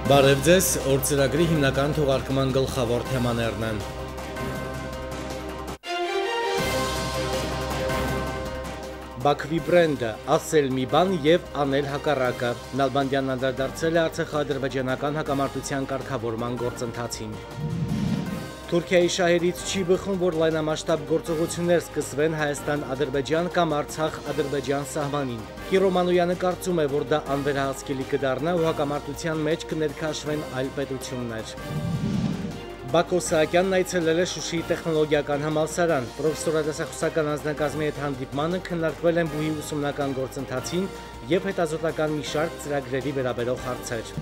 Բարև ձեզ, օրցրագրի հիմնական թողարկման գլխավոր թեմաներն են։ Բաքվի բրենդը, ասել մի բան և անել հակառակը։ Նալբանդյանն անդրադարձել է արցախա-ադրբեջանական հակամարտության կարգավորման գործընթացին։ Թուրքիայի շահերից չի բխում, որ լայնամասշտաբ գործողություններ սկսվեն Հայաստան-Ադրբեջան կամ Արցախ-Ադրբեջան սահմանին։ Կիրո Մանույանը կարծում է, որ դա անվերահսկելի կդառնա ու հակամարտության մեջ կներքաշվեն այլ պետություններ։ Բակո Սահակյանն այցելել է Շուշիի տեխնոլոգիական համալսարան։ Պրոֆեսորադասախոսական անձնակազմի հետ հանդիպմանը քննարկվել են բուհի ուսումնական գործընթացին և հետազոտական մի շարք ծրագրերի վերաբերող հարցեր։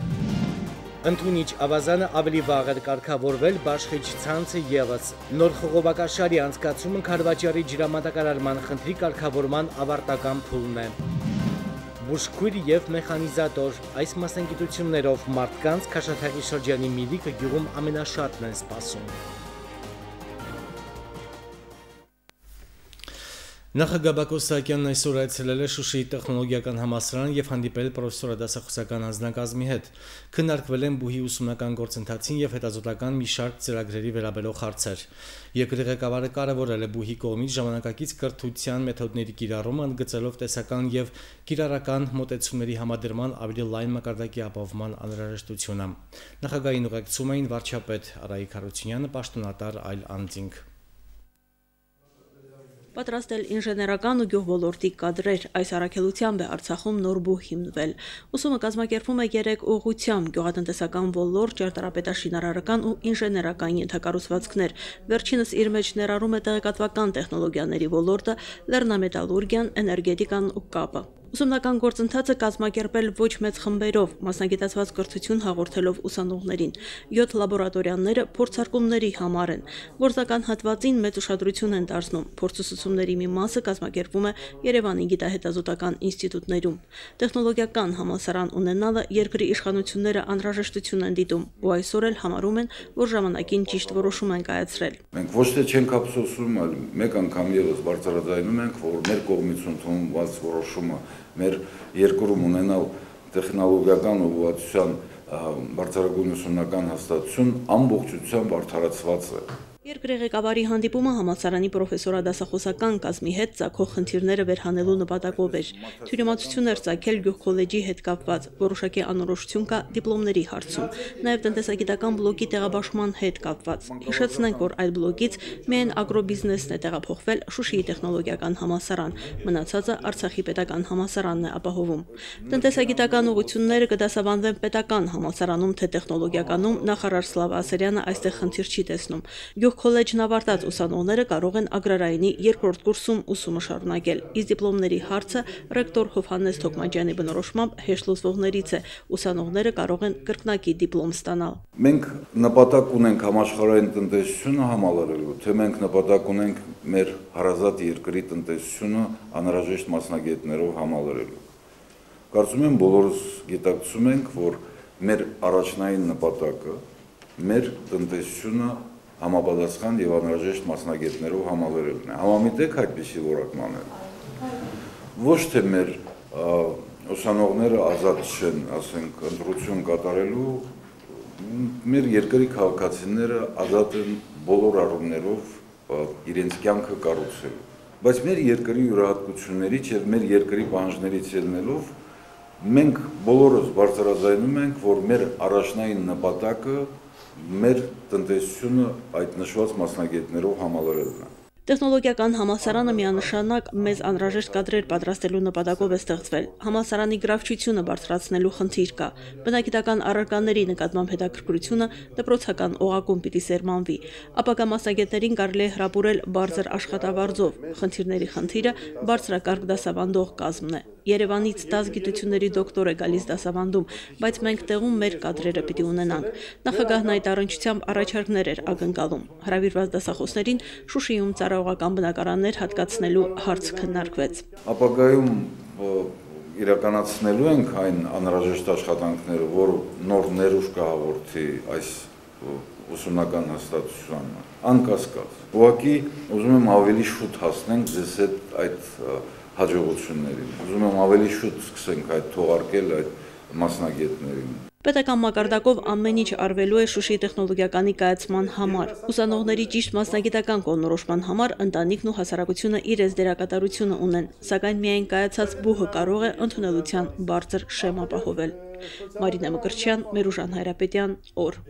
Ընդունիչ ավազանը ավելի վաղ էր կարգավորվել, բաշխիչ ցանցը ևս։ Նոր խողովակաշարի անցկացումը Քարվաճարի ջրամատակարարման խնդրի կարգավորման ավարտական փուլն է։ Բուժքույր և մեխանիզատոր, այս մասնագիտություններով մարդկանց Քաշաթաղի շրջանի Միլիկը գյուղում ամենաշատն են սպասում։ Նախագահ Բակո Սահակյանն այսօր այցելել է Շուշիի տեխնոլոգիական համալսարան և հանդիպել պրոֆեսորադասախոսական անձնակազմի հետ։ Քննարկվել են բուհի ուսումնական գործընթացին և հետազոտական մի շարք ծրագրերի վերաբերող հարցեր։ Երկրի ղեկավարը կարևորել է բուհի կողմից ժամանակակից կրթության մեթոդների կիրառումը, ընդգծելով տեսական և կիրառական մոտեցումների համադրման ավելի լայն մակարդակի ապահովման անհրաժեշտությունը։ Նախագահին ուղեկցում էին վարչապետ Արայիկ Հարությունյանը, պաշտոնատար այլ անձինք։ Պատրաստել ինժեներական ու գյուղոլորտի կադրեր, այս առաքելությամբ է Արցախում նոր բուհ հիմնվել։ Ուսումը կազմակերպվում է 3 ուղղությամբ՝ գյուղատնտեսական ոլորտ, ճարտարապետաշինարարական ու ինժեներական ենթակառուցվածքներ։ Վերջինս իր մեջ ներառում է տեղեկատվական տեխնոլոգիաների ոլորտը, լեռնամետալուրգիան, էներգետիկան ու կապը։ Ուսումնական գործընթացը կազմակերպել ոչ մեծ խմբերով, մասնագիտացված կրթություն հաղորդելով ուսանողներին։ 7 լաբորատորիաները փորձարկումների համար են։ Գործական հատվածին մեծ ուշադրություն են դարձնում։ Փորձուսուցումների մի մասը կազմակերպվում է Երևանի գիտահետազոտական ինստիտուտներում։ Տեխնոլոգիական համալսարան ունենալը երկրի իշխանությունները անհրաժեշտություն են դիտում ու այսօր էլ համարում են, որ ժամանակին ճիշտ որոշում են կայացրել։ Մենք ոչ թե չենք ափսոսում, այլ մեկ անգամ ևս բարձրաձայնում ենք, որ մեր կողմից ընդունված որոշումը մեր երկրում ունենալ տեխնոլոգիական ուղղվածության բարձրագույն ուսումնական հաստատություն ամբողջությամբ արդարացված է։ Երկրի ղեկավարի հանդիպումը համալսարանի պրոֆեսորադասախոսական կազմի հետ ծագող խնդիրները վերհանելու նպատակով էր։ Թյուրիմացություն էր ծագել գյուղ-քոլեջի հետ կապված, որոշակի անորոշություն կա դիպլոմների հարցում, նաև տնտեսագիտական բլոկի տեղաբաշխման հետ կապված։ Հիշեցնենք, որ այդ բլոկից միայն ագրոբիզնեսն է տեղափոխվել Շուշիի տեխնոլոգիական համալսարան, մնացածը Արցախի պետական համալսարանն է ապահովում։ Տնտեսագիտական ուղղությունները կդասավանդվեն պետական համալսարանում թե տեխնոլոգիականում, նախարար Սլավա Ասերյանը այստեղ խնդիր չի տեսնում։ Գյուղ-քոլեջն ավարտած ուսանողները կարող են ագրարայինի 2-րդ կուրսում ուսումը շարունակել, իսկ դիպլոմների հարցը ռեկտոր Հովհաննես Թոքմաջյանի բնորոշմամբ հեշտ լուծվողներից է, ուսանողները կարող են կրկնակի դիպլոմ ստանալ։ Մենք նպատակ ունենք համաշխարհային տնտեսությունը համալրելու, թե մենք նպատակ ունենք մեր հարազատ երկրի տնտեսությունը անհրաժեշտ մասնագետներով համալրելու։ Կարծում եմ բոլորս գիտակցում ենք, որ մեր առաջնային նպատակը մեր տնտեսությունը համապատասխան եւ անհրաժեշտ մասնագետներով համալրելն է։ Համամիտեք այդպիսի որակմաններ։ Ոչ թե մեր ուսանողները ազատ չեն, ասենք, ընտրություն կատարելու, մեր երկրի քաղաքացիները ազատ են բոլոր առումներով իրենց կյանքը կառուցելու։ Բայց մեր երկրի յուրահատկություններից եւ մեր երկրի պահանջներից ելնելով մենք բոլորս բարձրաձայնում ենք, որ մեր առաջնային նպատակը մեր տնտեսությունը այդ նշված մասնագետներով համալրելն է։ Տեխնոլոգիական համալսարանը միանշանակ մեծ անհրաժեշտ կադրեր պատրաստելու նպատակով է ստեղծվել։ Համալսարանի գրավչությունը բարձրացնելու խնդիր կա։ Բնագիտական առարկաների նկատմամբ հետաքրքրությունը դպրոցական օղակում պիտի սերմանվի։ Ապագա մասնագետներին կարելի է հրապուրել բարձր աշխատավարձով։ Խնդիրների խնդիրը բարձրակարգ դասավանդող կազմն է։ Երևանից դասգիտությունների դոկտոր է գալիս դասավանդում, բայց մենք տեղում մեր կադրերը պիտի ունենանք։ Նախագահն այդ առնչությամբ առաջարկներ էր ակնկալում։ Հրավիրված դասախոսներին Շուշիում ծառայողական բնակարաններ հատկացնելու հարց քննարկվեց։ Ապագայում իրականացնելու ենք այն անհրաժեշտ աշխատանքները, որ նոր ներուժ կհաղորդի այս ուսումնական հաստատությանը, անկասկած։ Ուղղակի ուզում եմ ավելի շուտ հասնենք ձեզ հետ այդ հաջողություններին։ Ուզում եմ ավելի շուտ սկսենք այդ թողարկել այդ մասնագետներին։ Պետական մակարդակով ամեն ինչ արվելու է Շուշիի տեխնոլոգիականի կայացման համար։ Ուսանողների ճիշտ մասնագիտական կողմնորոշման համար ընտանիքն ու հասարակությունը իրենց դերակատարությունը ունեն, սակայն միայն կայացած բուհը կարող է ընդունելության բարձր շեմ ապահովել։ Մարինա Մկրտչյան, Մերուժան Հայրապետյան, օր։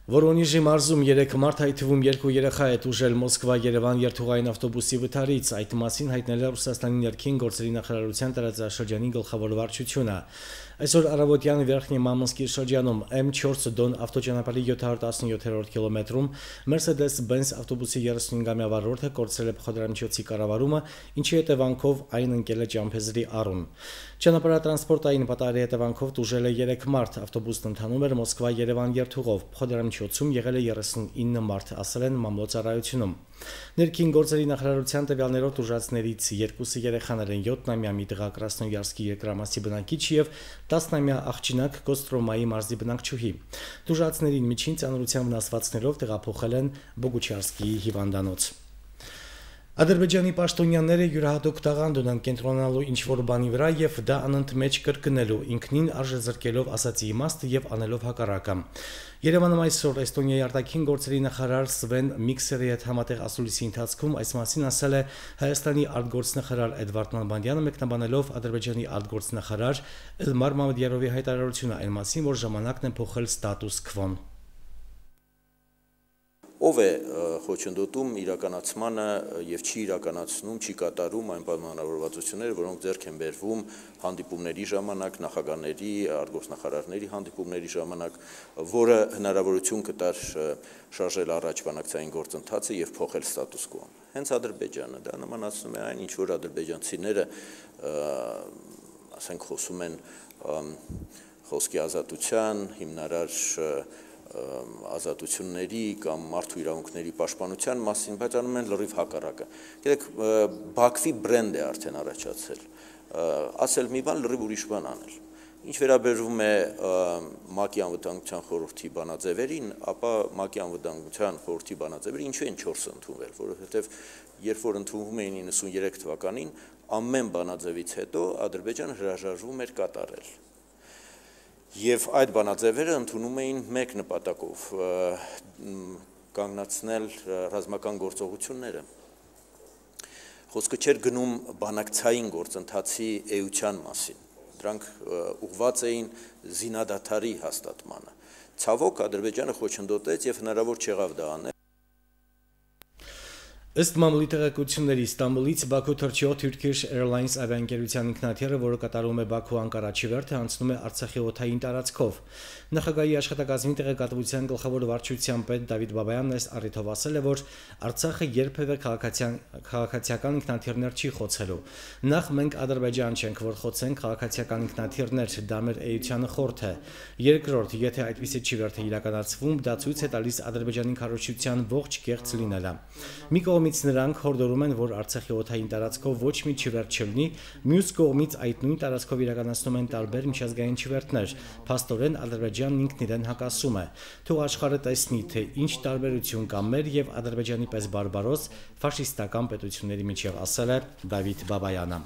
Վորոնիժի մարզում 3 մարդ, այդ թվում 2 երեխա է տուժել Մոսկվա-Երևան երթուղային ավտոբուսի վթարից, այդ մասին հայտնել է Ռուսաստանի ներքին գործերի նախարարության տարածաշրջանի գլխավոր վարչությունը։ Այսօր առավոտյան Վերխնի Մամոնսկի շրջանում M4 Դոն ավտոճանապարհի 717-րդ կիլոմետրում Mercedes-Benz ավտոբուսի 35-ամյա վարորդը կորցրել է փոխադրամիջոցի կառավարումը, ինչի հետևանքով այն ընկել է ճամփեզրի առուն։ Ճանապարհատրանսպորտային պատահարի հետևանքով տուժել է 3 մարդ, ավտոբուսն ընթանում էր Մոսկվա-Երևան երթուղով, փոխադրամիջոցում եղել է 39 մարդ, ասել են մամլոյցարայությունում։ Ներքին գործերի նախարարության տվյալներով տուժածներից 2 երեխաներ են 7-ամյա մի տղա Կրասնոյարսկի երկրամասի բնակիչ եւ 10-ամյա աղջինակ Կոստրոմայի մարզի բնակչուհի։ Տուժածներին միջին ծանրության վնասվածքներով տեղափոխել են Բոգուչարսկի հիվանդանոց։ Ադրբեջանի պաշտոնյաները յուրահատուկ տաղանդ ունեն կենտրոնանալու ինչ-որ բանի վրա եւ դա անընդմեջ կրկնելու, ինքնին արժեզրկելով ասացի իմաստը եւ անելով հակառակը։ Երևանում այսօր Էստոնիայի արտաքին գործերի նախարար Սվեն Միքսերի հետ համատեղ ասուլիսի ընթացքում այս մասին ասել է Հայաստանի արտգործնախարար Էդվարդ Նալբանդյանը, մեկնաբանելով Ադրբեջանի արտգործնախարար Էլմար Մամեդյարովի հայտարարությունը այն մասին, որ ժամանակն է փոխել ստատուս քվոն։ Ով է խոչընդոտում իրականացմանը եւ չի իրականացնում, չի կատարում այն պայմանավորվածությունները, որոնք ձեռք են բերվում հանդիպումների ժամանակ, նախագահների, արտգործնախարարների հանդիպումների ժամանակ, որը հնարավորություն կտար շարժել առաջ բանակցային գործընթացը եւ փոխել ստատուս կվոն։ Հենց Ադրբեջանը դա նմանացնում է այն, ինչ որ ադրբեջանցիները, ասենք, խոսում են խոսքի ազատության, հիմնարար ազատությունների կամ մարդու իրավունքների պաշտպանության մասին, բայց անում են լրիվ հակառակը։ Գիտեք, Բաքվի բրենդ է արդեն առաջացել, ասել մի բան, լրիվ ուրիշ բան անել։ Ինչ վերաբերվում է ՄԱԿ-ի անվտանգության խորհրդի բանաձևերին, ապա ՄԱԿ-ի անվտանգության խորհրդի բանաձևերը ինչու են 4 ընդունվել, որովհետև երբ որ ընդունվում էին 93 թվականին, ամեն բանաձևից հետո Ադրբեջանը հրաժարվում էր կատարել։ Եվ այդ բանաձևերը ընդունում էին մեկ նպատակով՝ կանգնացնել ռազմական գործողությունները։ Խոսքը չէր գնում բանակցային գործընթացի էության մասին։ Դրանք ուղղված էին զինադադարի հաստատմանը։ Ցավոք Ադրբեջանը խոչընդոտեց եւ հնարավոր չեղավ դա անել։ Ըստ մամուլի տեղեկությունների Ստամբուլից Բաքու թռչող Turkish Airlines ավիաընկերության ինքնաթիռը, որը կատարում է Բաքու-Անկարա չիվերթը, անցնում է Արցախի օդային տարածքով։ Նախագահի աշխատակազմի տեղեկատվության գլխավոր վարչության պետ Դավիթ Բաբայանն այս առիթով ասել է, որ Արցախը երբևէ քաղաքացիական ինքնաթիռներ չի խոցելու։ Նախ մենք Ադրբեջան չենք, որ խոցենք քաղաքացիական ինքնաթիռներ, դա մեր էությանը խորթ է։ Երկրորդ, եթե այդպիսի չիվերթը իրականացվում, դա ցույց է տալիս Ադրբեջանի քարոզչության ողջ կեղծ լինելը։ Մի կողմից նրանք հորդորում են, որ Արցախի օդային տարածքով ոչ մի չիվերթ չլինի, մյուս կողմից այդ նույն տարածքով իրականացնում են տարբեր միջազգային չիվերթներ։ Փաստորեն Ադրբեջանն ինքն իրեն հակասում է։ Թող աշխարհը տեսնի, թե ինչ տարբերություն կա մեր եւ Ադրբեջանի պես բարբարոս ֆաշիստական պետությունների միջև, ասել է Դավիթ Բաբայանը։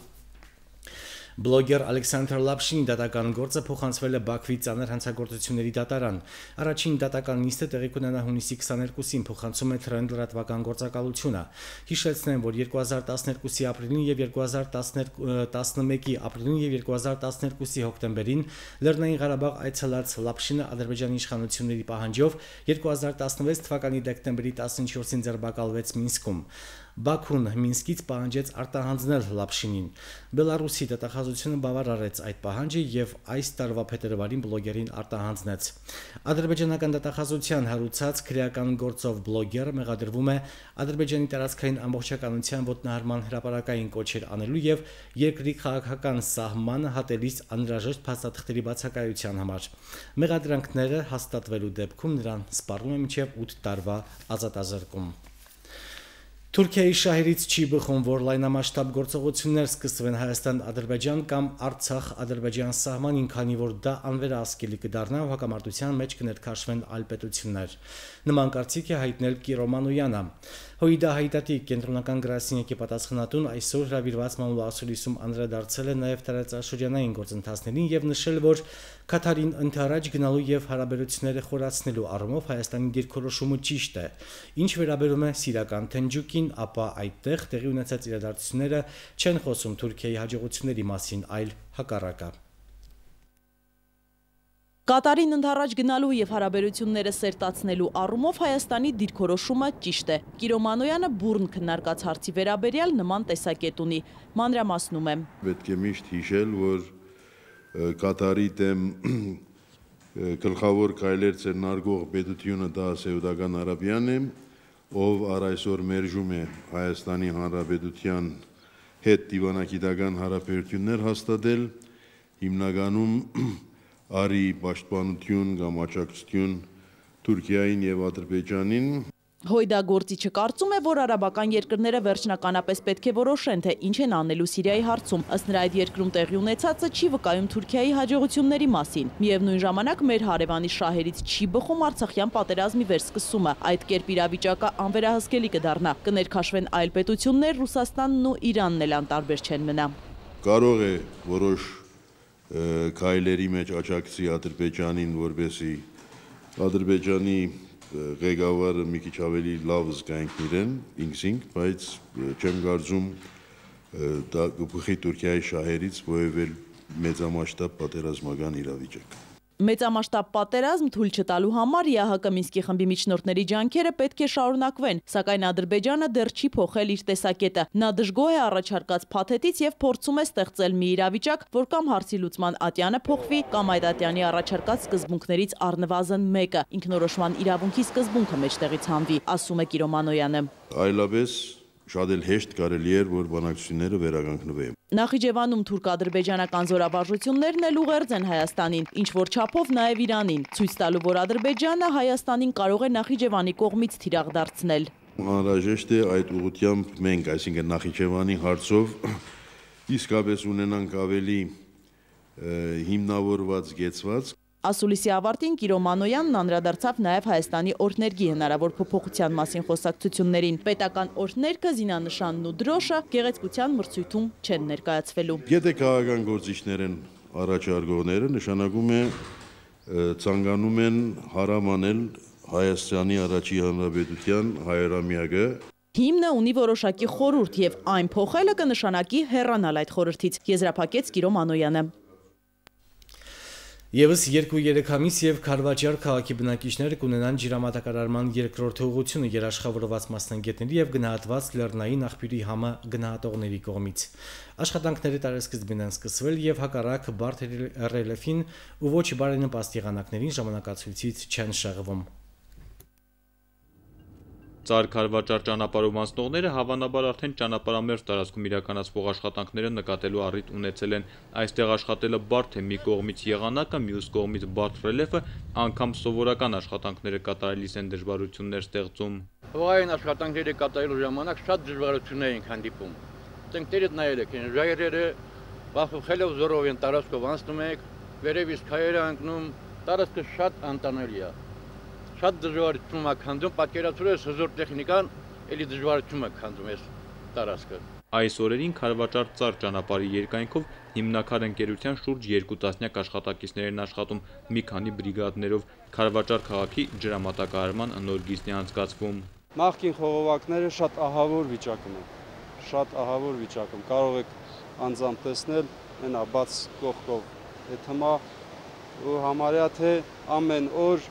Բլոգեր Ալեքսանդր Լապշինի դատական գործը փոխանցվել է Բաքվի ծանր հանցագործությունների դատարան։ Առաջին դատական նիստը տեղի կունենա հունիսի 22-ին, փոխանցում է Trend լրատվական գործակալությունը։ Հիշեցնեմ, որ 2012-ի ապրիլին եւ 2011-ի ապրիլին եւ 2012-ի հոկտեմբերին Լեռնային Ղարաբաղ այցելած Լապշինը Ադրբեջանի իշխանությունների պահանջով 2016 թվականի դեկտեմբերի 14-ին ձերբակալվեց Մինսկում։ Բաքուն Մինսկից պահանջեց արտահանձնել Լապշինին։ Բելարուսի դատախազությունը բավարարեց այդ պահանջը եւ այս տարվա փետրվարին բլոգերին արտահանձնեց։ Ադրբեջանական դատախազության հարուցած քրեական գործով բլոգերը մեղադրվում է Ադրբեջանի տարածքային ամբողջականության ոտնահարման հրապարակային կոչեր անելու եւ երկրի քաղաքական սահմանը հատելիս անհրաժեշտ փաստաթղթերի բացակայության համար։ Մեղադրանքները հաստատվելու դեպքում նրան սպառնում է մինչև 8 տարվա ազատազրկում։ Թուրքիայի շահերից չի բխում, որ լայնամասշտաբ գործողություններ սկսվեն Հայաստան-Ադրբեջան կամ Արցախ-Ադրբեջան սահմանին, քանի որ դա անվերահսկելի կդառնա ու հակամարտության մեջ կներքաշվեն այլ պետություններ։ Նման կարծիք է հայտնել Կիրո Մանոյանը։ Հույդա հայտատի կենտրոնական գրասենյակի պատասխանատուն այսօր հրավիրված մամուլ ասուլիսում անդրադարձել է նաև տարածաշրջանային գործընթացներին եւ նշել, որ Կատարին ընդառաջ գնալու եւ հարաբերությունները խորացնելու առումով Հայաստանի դիրքորոշումը ճիշտ է։ Ինչ վերաբերում է Սիրիական Թենջուկին, ապա այդտեղ տեղի ունեցած իրադարձությունները չեն խոսում Թուրքիայի հաջողությունների մասին, այլ հակառակը։ Կատարին ընդառաջ գնալու եւ հարաբերությունները սերտացնելու առումով Հայաստանի դիրքորոշումը ճիշտ է։ Կիրո Մանոյանը բուրըն քննարկած հարցի վերաբերյալ նման տեսակետ ունի։ Մանրամասնում եմ։ Պետք է միշտ հիշել, որ Կատարի դեմ գլխավոր քայլեր ձեռնարկող պետությունը դա Սաուդական Արաբիան է, ով առայսօր մերժում է Հայաստանի Հանրապետության հետ դիվանագիտական հարաբերություններ հաստատել, հիմնականում արի պաշտպանություն կամ աջակցություն Թուրքիային եւ Ադրբեջանին։ Հույդա գործիչը կարծում է, որ արաբական երկրները վերջնականապես պետք է որոշեն, թե ինչ են անելու Սիրիայի հարցում։ Ըստ նրա, այդ երկրում տեղի ունեցածը չի վկայում Թուրքիայի հաջողությունների մասին։ Միևնույն ժամանակ մեր հարևանի շահերից չի բխում Արցախյան պատերազմի վերսկսումը։ Այդ կերպ իրավիճակը անվերահսկելի կդառնա։ Կներքաշվեն այլ պետություններ, Ռուսաստանն ու Իրանն էլ անտարբեր չեն մնա։ Կարող է որոշ քայլերի մեջ աջակցի Ադրբեջանին, որպեսզի Ադրբեջանի ղեկավարը մի քիչ ավելի լավ զգայինք իրեն, ինքսինք, բայց չեմ կարծում դա կբխի Թուրքիայի շահերից որևէ մեծամասշտաբ պատերազմական իրավիճակ։ Մեծամասշտաբ պատերազմ թույլ չտալու համար ԵԱՀԿ Մինսկի խմբի միջնորդների ջանքերը պետք է շարունակվեն, սակայն Ադրբեջանը դեռ չի փոխել իր տեսակետը։ Նա դժգոհ է առաջարկած փաթեթից եւ փորձում է ստեղծել մի իրավիճակ, որ կամ հարցի լուծման ատյանը փոխվի, կամ այդ ատյանի առաջարկած սկզբունքներից առնվազն մեկը, ինքնորոշման իրավունքի սկզբունքը մեջտեղից հանվի, ասում է Կիրո Մանոյանը։ Այլապես շատ էլ հեշտ կարելի էր, որ բանակցությունները վերականգնվեն։ Նախիջևանում թուրք-ադրբեջանական զորավարժություններն էլ ուղերձ են Հայաստանին, ինչ որ չափով նաև Իրանին, ցույց տալու, որ Ադրբեջանը Հայաստանին կարող է Նախիջևանի կողմից թիրախ դարձնել։ Անհրաժեշտ է այդ ուղղությամբ մենք, այսինքն Նախիջևանի հարցով իսկապես ունենանք ավելի հիմնավորված գեցված։ Ասուլիսի ավարտին Կիրո Մանոյանն անդրադարձավ նաև Հայաստանի օրհներգի հնարավոր փոփոխության մասին խոսակցություններին։ Պետական օրհներգը, զինանշանն ու դրոշը գեղեցկության մրցույթում չեն ներկայացվելու։ Եթե քաղաքական գործիչներ են առաջարկողները, նշանակում է ցանկանում են հարամանել Հայաստանի առաջի հանրապետության 100-ամյակը։ Հիմնը ունի որոշակի խորհուրդ եւ այն փոխելը կնշանակի հեռանալ այդ խորհրդից, եզրափակեց Կիրո Մանոյանը։ Եվս 2-3 ամիս եւ Քարվաճար քաղաքի բնակիչները կունենան ջրամատակարարման երկրորդ ուղղությունը երաշխավորված մասնագետների եւ գնահատված լեռնային աղբյուրի համը գնահատողների կողմից։ Աշխատանքները տարեսկզբին են սկսվել եւ հակառակ բարդ ռելիեֆին ու ոչ բարենպաստ եղանակներին ժամանակացույցից չեն շեղվում։ Ծառ Քարվաճար ճանապարհով անցնողները հավանաբար արդեն ճանապարհամերձ տարածքում իրականացվող աշխատանքները նկատելու առիթ ունեցել են։ Այստեղ աշխատելը բարդ է, մի կողմից եղանակը, մյուս կողմից բարդ ռելիեֆը, անգամ սովորական աշխատանքները կատարելիս են դժվարություններ ստեղծում։ Հողային աշխատանքները կատարելու ժամանակ շատ դժվարություններ են հանդիպում։ Տենկերից նայել եք, ժայռերը բախուխելով զորով են տարածքով անցնում եք, վերևից քայլեր անկնում, տարածքը շատ անտանելի է։ Շատ դժվարություն է քանդում, պատկերացրու ես հզոր տեխնիկան, էլի դժվարություն է քանդում այս տարածքը։ Այս օրերին Քարվաճար ծառ ճանապարհի երկայնքով հիմնական ընկերության շուրջ 2 տասնյակ աշխատակիցներ են աշխատում մի քանի բրիգադներով։ Քարվաճար քաղաքի ջրամատակարարման նոր գիծ է անցկացվում։ Նախկին խողովակները շատ ահավոր վիճակում են, շատ ահավոր վիճակում։ Կարող եք անձամբ տեսնել, այնա բաց կողքով այդ հիմա ու համարյա թե ամեն օր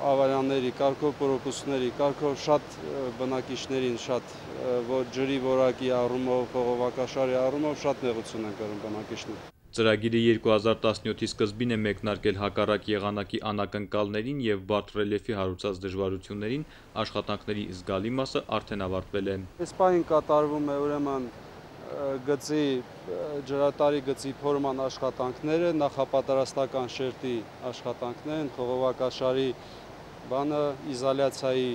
ավարյանների, կարգով պրոպուսների, կարգով շատ բնակիչներին, շատ որ ջրի որակի առումով, խողովակաշարի առումով շատ նեղություն են կրում բնակիչները։ Ծրագիրը 2017-ի սկզբին է մեկնարկել հակառակ եղանակի անակնկալներին եւ բարդ ռելիեֆի հարուցած դժվարություններին, աշխատանքների զգալի մասը արդեն ավարտվել է։ Այս պահին կատարվում է ուրեմն գծի ջրատարի գծի փորման աշխատանքները, նախապատրաստական շերտի աշխատանքներն, խողովակաշարի բանը, իզոլյացիայի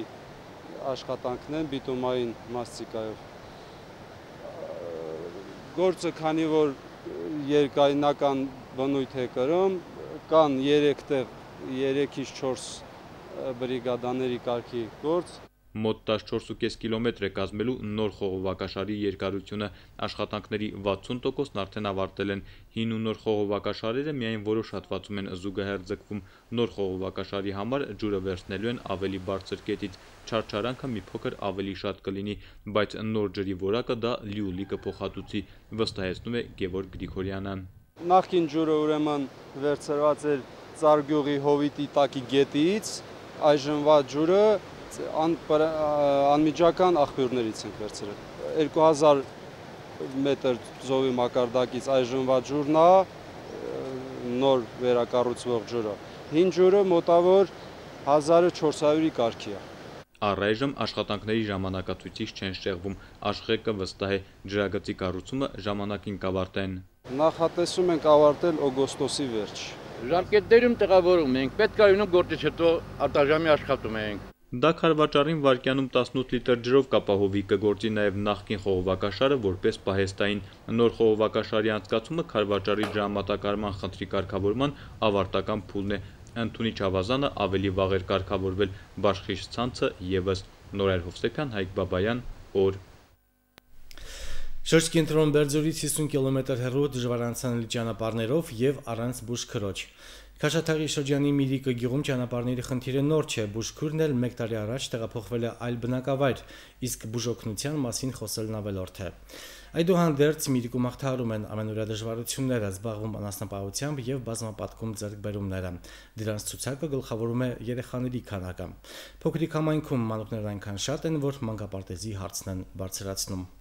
աշխատանքն են բիտումային մասწիկայով։ Գործը քանի որ երկայնական բնույթ է կրում, կան 3-ից 4 բրիգադաների կարգի գործ։ Մոտ 14,5 կիլոմետր է կազմելու նոր խողովակաշարի երկարությունը, աշխատանքների 60%-ն արդեն ավարտել են։ Հին ու նոր խողովակաշարերը միայն որոշ հատվածում են զուգահեռ ձգվում։ Նոր խողովակաշարի համար ջուրը վերցնելու են ավելի բարձր կետից, չարչարանքը մի փոքր ավելի շատ կլինի, բայց նոր ջրի որակը դա լիուլի կփոխհատուցի, վստահեցնում է Գևորգ Գրիգորյանը։ Նախկին ջուրը ուրեմն վերցրված էր Ծարգյուղի հովիտի տակի գետից, այժմվա ջուրը անմիջական աղբյուրներից ենք վերցրել։ 2000 մետր ծովի մակարդակից այժմվա ջուրն է, նոր վերակառուցվող ջուրը։ Հին ջուրը մոտավոր 1400-ի կարգի է։ Առայժմ աշխատանքների ժամանակացույցից չեն շեղվում, Աշխեկը վստահ է ջրագծի կառուցումը ժամանակին կավարտեն։ Նախատեսում ենք ավարտել օգոստոսի վերջ։ Ժամկետներում տեղավորում ենք, պետք է լինում գործից հետո արտաժամի աշխատում ենք։ Դա քարվաճառին վայրկյանում 18 լիտր ջրով կապահովի, կգործի նաև նախկին խողովակաշարը որպես պահեստային։ Նոր խողովակաշարի անցկացումը քարվաճառի ջրամատակարարման խնդրի կարգավորման ավարտական փուլն է։ Ընդունիչ ավազանը ավելի վաղ էր կարգավորվել, Բաշխիչ ցանցը ևս։ Նորայր Հովսեփյան, Հայկ Բաբայան, օր։ Շրջկենտրոն Բերձորից 50 կիլոմետր հեռու դժվարանցանելի ճանապարհներով եւ առանց բուժքրոջ։ Քաշաթաղի շրջանի Միրիկը գյուղում ճանապարհների խնդիրը նոր չէ, բուժքուրն էլ 1 տարի առաջ տեղափոխվել է այլ բնակավայր, իսկ բուժօգնության մասին խոսելն ավելորդ է։ Այդուհանդերձ Միրիկում հաղթահարում են ամենօրյա դժվարությունները, զբաղվում անասնապահությամբ եւ բազմապատկում ձեռքբերումները։ Դրանց ցուցակը գլխավորում է երեխաների քանակը։ Փոքրիկ համայնքում մանուկներն այնքան շատ են, որ մանկապարտեզի հարցն են բարձրացնում։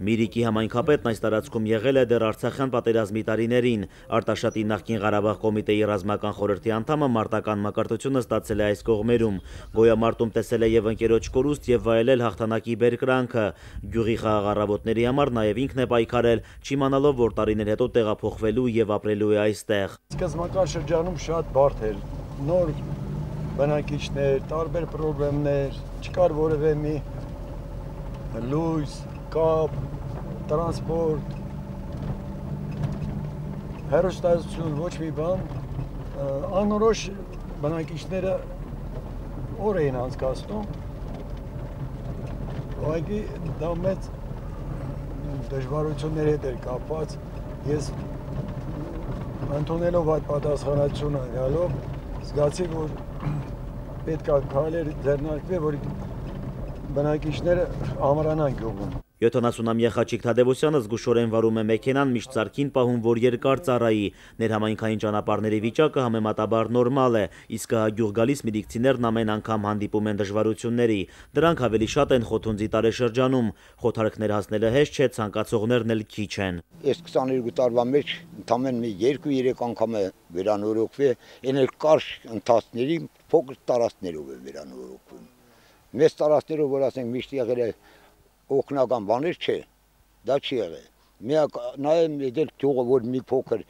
Միրիկի համայնքապետն այս տարածքում եղել է դեռ Արցախյան պատերազմի տարիներին։ Արտաշատի նախկին Ղարաբաղ կոմիտեի ռազմական խորհրդի անդամը մարտական մակարդությունը ստացել է այս կողմերում։ Գոյամարտում տեսել է եւ ընկերոջ կորուստ եւ վայելել հաղթանակի բերկրանքը։ Գյուղի խաղաղարավոտների համար նաեւ ինքն է պայքարել, չիմանալով, որ տարիներ հետո տեղափոխվելու եւ ապրելու է այստեղ։ Սկզբնական շրջանում շատ բարդ էր, նոր բնակիչներ, տարբեր խնդիրներ, չկար որևէ մի լույս, կապ, տրանսպորտ, հեռուստացություն, ոչ մի բան, անորոշ բնակիչները օր էին անցկացնում, ուղղակի դա մեծ դժվարությունների հետ էր կապված, ես ընդունելով այդ պատասխանատվությունը գալով զգացի, որ պետք է քայլեր ձեռնարկվի, որ բնակիչները ամրանան գյուղում։ 70-ամյա Խաչիկ Թադևոսյանը զգուշորեն վարում է մեքենան, միշտ սարքին պահում, որ երկար ծառայի։ Ներհամայնքային ճանապարհների վիճակը համեմատաբար նորմալ է, իսկ գյուղ գալիս միրիկցիներն ամեն անգամ հանդիպում են դժվարությունների։ Դրանք ավելի շատ են Խոթունձի տարեշրջանում։ Խոթարքներ հասնելը հեշտ չէ, ցանկացողներն էլ քիչ են։ Այս 22 տարվա մեջ ընդամենը 2-3 անգամ է վերանորոգվել, այն էլ կարճ ընթացքների փոքր տարածքներով է վերանորոգվում։ Մեծ տարածքներով, որ ասենք միշտ եղել է օգնական բաներ չէ, դա չի եղել։ Միակ նայեմ դել ճյուղը, որ մի փոքր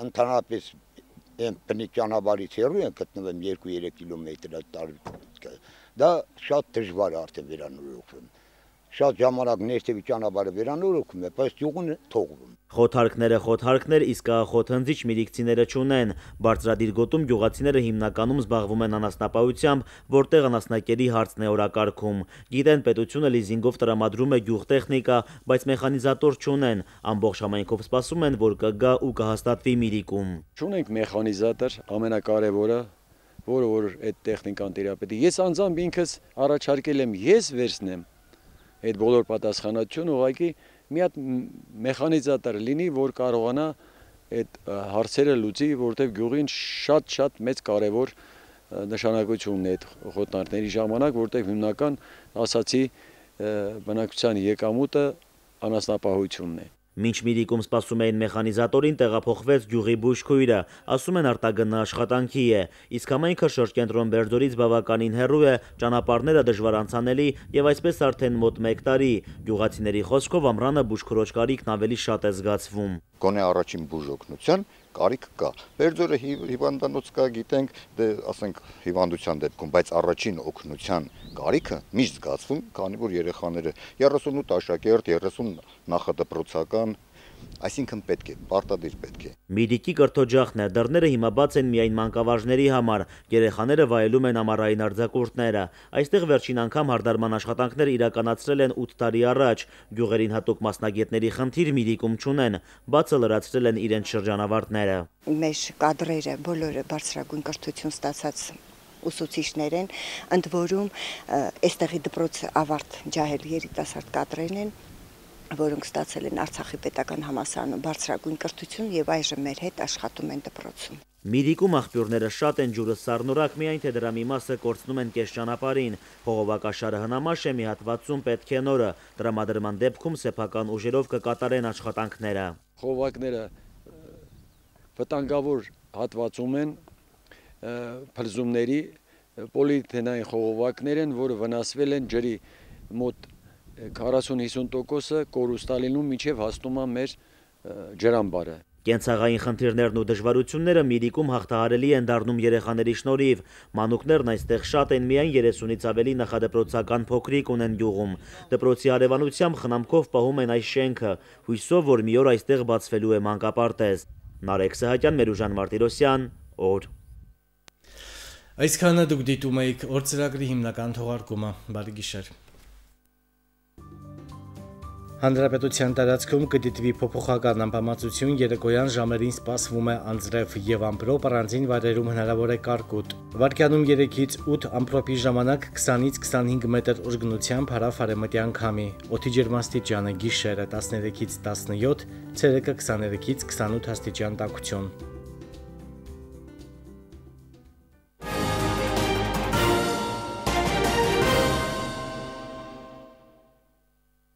ընդհանրապես բնիկ ճանապարհից հեռու են գտնվում 2-3 կիլոմետր դա շատ դժվար է արդեն վերանորոգվում։ Շատ ժամանակ ներքևի ճանապարհը վերանորոգվում է, բայց ճյուղն թողվում։ Խոթարքներ, իսկ Խոթընձիչ միրիկցիները չունեն։ Բարձրադիր գոտում գյուղացիները հիմնականում զբաղվում են անասնապահությամբ, որտեղ անասնակերի հարցն է օրակարգում։ Գիտեն, պետությունը լիզինգով տրամադրում է գյուղտեխնիկա, բայց մեխանիզատոր չունեն։ Ամբողջ համայնքով սպասում են, որ կգա ու կհաստատվի Միրիկում։ Չունենք մեխանիզատոր, ամենակարևորը, որ այդ տեխնիկան տիրապետի։ Ես անձամբ ինքս առաջարկել եմ, ես վերցնեմ այդ բոլոր պատասխանատվությունը, ուղղակի մի հատ մեխանիզատոր լինի, որ կարողանա այդ հարցերը լուծի, որտեղ գյուղին շատ մեծ կարևոր նշանակություն ունի այդ խոթարների ժամանակ, որտեղ հիմնական ասացի բնակչության եկամուտը անասնապահությունն է։ Մինչ Միրիկում սպասում էին մեխանիզատորին, տեղափոխվեց գյուղի բուժքույրը, ասում են արտագնա աշխատանքի է, իսկ համայնքը շրջկենտրոն Բերձորից բավականին հեռու է, ճանապարհները դժվարանցանելի եւ այսպես արդեն մոտ 1 տարի։ Գյուղացիների խոսքով ամռանը բուժքրոջ կարիքն ավելի շատ է զգացվում։ գոնե առաջին բուժօգնության կարիք կա։ Բերձորը հիվանդանոց կա, գիտենք, դե ասենք հիվանդության դեպքում, բայց առաջին օգնության կարիքը միշտ զգացվում, քանի որ երեխաները 38 աշակերտ, 30 նախադպրոցական, այսինքն պետք է, պարտադիր պետք է։ Միրիկի կրթօջախն է, դռները հիմա բաց են միայն մանկավարժների համար, երեխաները վայելում են ամառային արձակուրդները։ Այստեղ վերջին անգամ հարդարման աշխատանքները իրականացրել են 8 տարի առաջ, գյուղերին հատուկ մասնագետների խնդիր Միրիկում չունեն, բացը լրացրել են իրենց շրջանավարտները։ Մեր կադրերը բոլորը բարձրագույն կրթություն ստացած ուսուցիչներ են, ընդ որում այստեղի դպրոց ավարտ ջահել երիտասարդ կադրերն են, որոնք ստացել են Արցախի պետական համալսարանում բարձրագույն կրթություն եւ այժմ մեր հետ աշխատում են դպրոցում։ Միրիկում աղբյուրները շատ են, ջուրը սառնորակ, միայն թե դրա մի մասը կորցնում են կես ճանապարհին։ Խողովակաշարը հնամաշ է, մի հատվածում պետք է նորը, տրամադրման դեպքում սեփական ուժերով կկատարեն աշխատանքները։ Խողովակները վտանգավոր հատվածում են, փլզումների պոլիէթենային խողովակներ են, որը վնասվել են ջրի մոտ 40-50%-ը կորուստալինում միջև հասնում է մեր ջրամբարը։ Կենցաղային խնդիրներն ու դժվարությունները Միրիկում հաղթահարելի են դառնում երեխաների շնորհիվ։ Մանուկներն այստեղ շատ են, միայն 30-ից ավելի նախադպրոցական փոքրիկ ունեն գյուղում։ Դպրոցի հարևանությամբ խնամքով պահում են այս շենքը, հույսով, որ մի օր այստեղ բացվելու է մանկապարտեզ։ Նարեկ Սահակյան, Մերուժան Մարտիրոսյան, օր։ Այսքանը դուք դիտում եք օր ծրագրի հիմնական թողարկումը։ Բարի գիշեր։ Հանրապետության տարածքում կդիտվի փոփոխական անբավարարություն, երեկոյան ժամերին սպասվում է անձրև եւ ամպրոպ, առանձին վայրերում հնարավոր է կարկուտ։ Վարկյանում 3-ից 8 ամպրոպի ժամանակ 20-ից 25 մետր ուժգնությամբ հարավ-արևմտյան քամի։ Օդի ջերմաստիճանը գիշերը 13-ից 17, ցերեկը 23-ից 28 աստիճան տաքություն։